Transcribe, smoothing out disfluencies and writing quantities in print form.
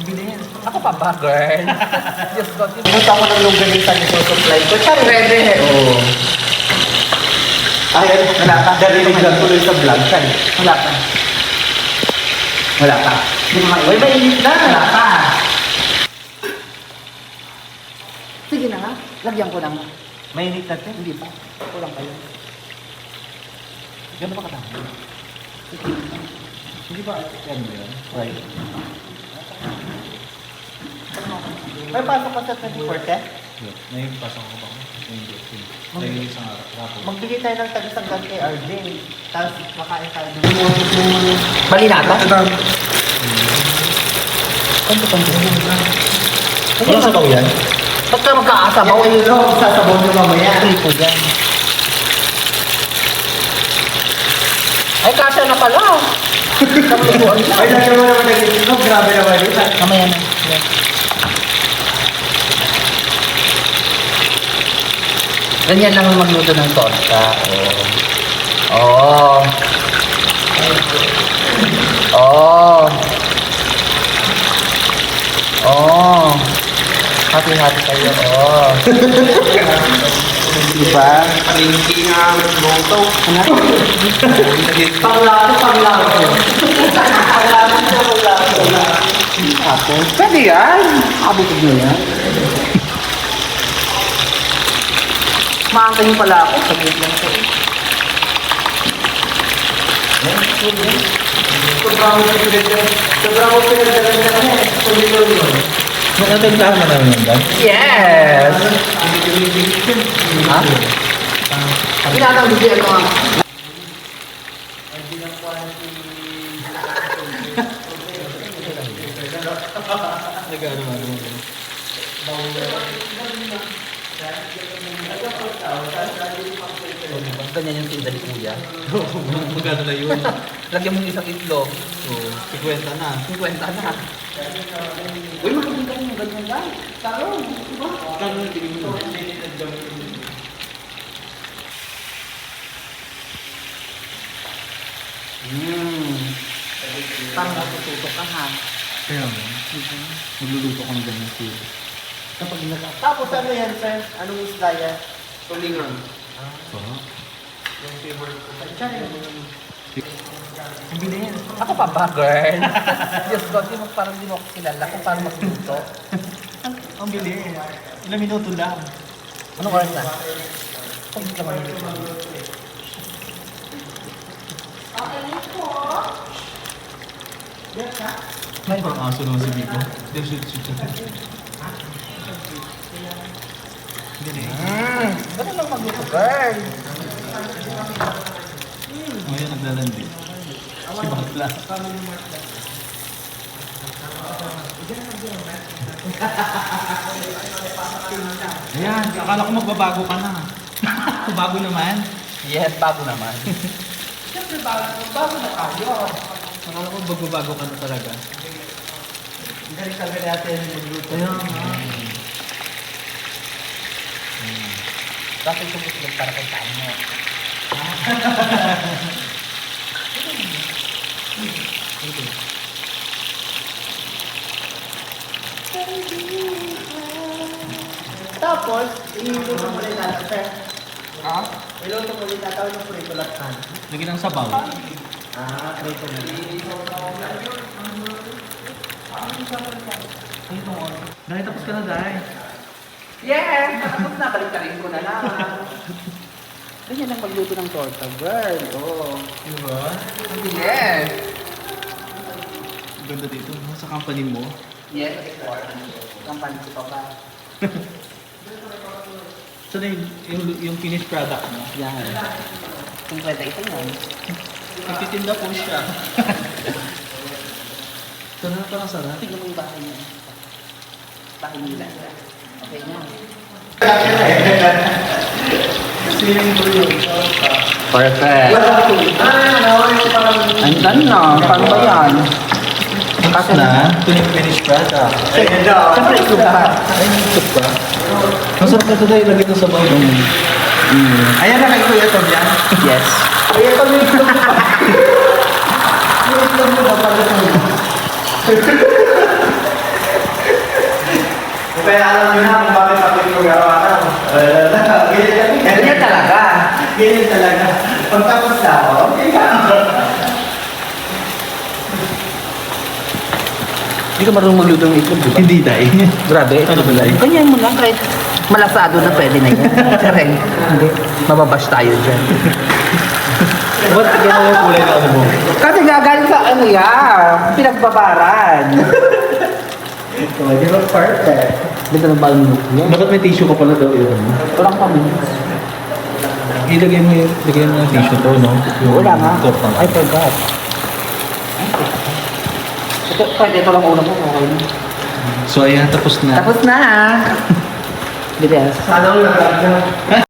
Bilhin. Ako pa ba, girl? Diyos ko. Pumunta ako ng longganisa niya sa supply ko. Siya pwede. Oo. Ay, wala ka. Darinig lang tuloy sa vlog. Siya. Wala ka. Wala ka. Uy, mainit na. Wala ka. Sige na nga. Lagyan ko lang. Mainit natin. Hindi pa. Kulang pa yun. Gano'n pa katama? Hindi ba? Yan yun. Right. May pasok ka sa 24th eh? May pasok ko ba? May isang araw. Magbigay tayo ng tagisanggan kay RJ. Tapos makain tayo doon. Mali na ito? Walang sabaw yan? Ba't ka magkakasabaw? Yung ayun, sasabaw nyo mamaya. Ito yan. Ay, kasya na pala. Kamuluan na. Ay, dahil mo naman nag-iinog. Grabe naman yun. Mamaya na. Yan. Ganyan lang magluto ng torta. Oh. Oh. Oh. Hati-hati kayo. Oh. Diba? Palingki nga moto. Panglato. Tapos, pwede yan. Abutog nyo yan. Maangkin pala ako. Saglit lang ito. Sobrang mo pinagdagan ka na eh. Tuloy yun. Natindahan mo naman yun, Dan? Yes! Ha? Pinatang bigyan ko nga. Nag-ano mo? Ganyan yung tinda ni Kuya. Magkano na yun? Lagyan mo ng isang itlog. So, 50 na. 50 na. Uy, makikita mo yung ganyan lang. Taro, diba? Kano yung tingin mo? Parang matututo ka ha. Kaya mo, magluluto ko ng ganyan siya. Kapag Tapos ano yan, sir? Anong isda yan? Tulingan. Sarap. Ang bilhin. Ako pa ba, girl? Diyos ko, parang di mo ako kilala kung paano magluto. Ang bili. Ilang minuto lang. Anong oras na? Kung hindi ka maluluto. May pang aso naman si Bico. Shoot. Galing. Ganun lang magluto, girl. Ngayon naglalandi. Si Bakla. Ayan, akala ko magbabago ka na. Bago naman. Yes, bago naman. Siyempre, bago na tayo. Akala ko magbabago ka na talaga. Hindi rin sabi natin yung magluto. Ayan. Bakit ito gusto para kay mo? Tapos, iluto mo rin natin, sir. Ha? Iluto mo rin natin ng prito latan. Lagyan ng sabaw. Prito na. Dahil tapos ka na, Dahil. Yes! Tapos na, balik-tarin ko na lang. Ganyan lang magluto ng torta, girl. Oh. Diba? Yes! Ang ganda dito, no? Sa company mo. Yes, ang pansin ko pa. So, yung finished product mo. Yan. Kung pwede ito yan. Nagtitinda po siya. Ito na parang sarap. Tignan mo yung bahay niya. Bahay nila. Okay na. Perfect. Andyan na. Paano ba yan? Kasi na, ito yung finished product. Siyempre, ito pa. Ay, ito pa. Masarap na ito dahil lagay ito sa bago. Ayan na kay Kuya Tom yan. Yes. Kuya Tom yung itlog mo ba? Yung itlog mo ba pala sa Kaya alam nyo na kung bakit ako yung mag-araw-araw. Ganyan talaga. Ganyan talaga. Pag tapos na ako, okay ka. Hindi ka marunong magluto ng itlog, di ba? Hindi tayo. Grabe. Ano ba lang? Ganyan mo lang kahit malasado na pwede na yan. Karen, hindi. Mababash tayo dyan. Ba't gano'n yung kulay na ano mo? Kasi gagaling sa ano yan, pinagbabaran. So, di ba perfect? Dito ng balmut yan. Bakit may tissue ka pala daw yun? Walang kami. Ilagay mo yung tissue to, no? Wala nga. Tortang. I forgot. Ito, pwede ito lang ulam mo. Okay na. So ayan, tapos na. Tapos na. Bilis. Sana all nag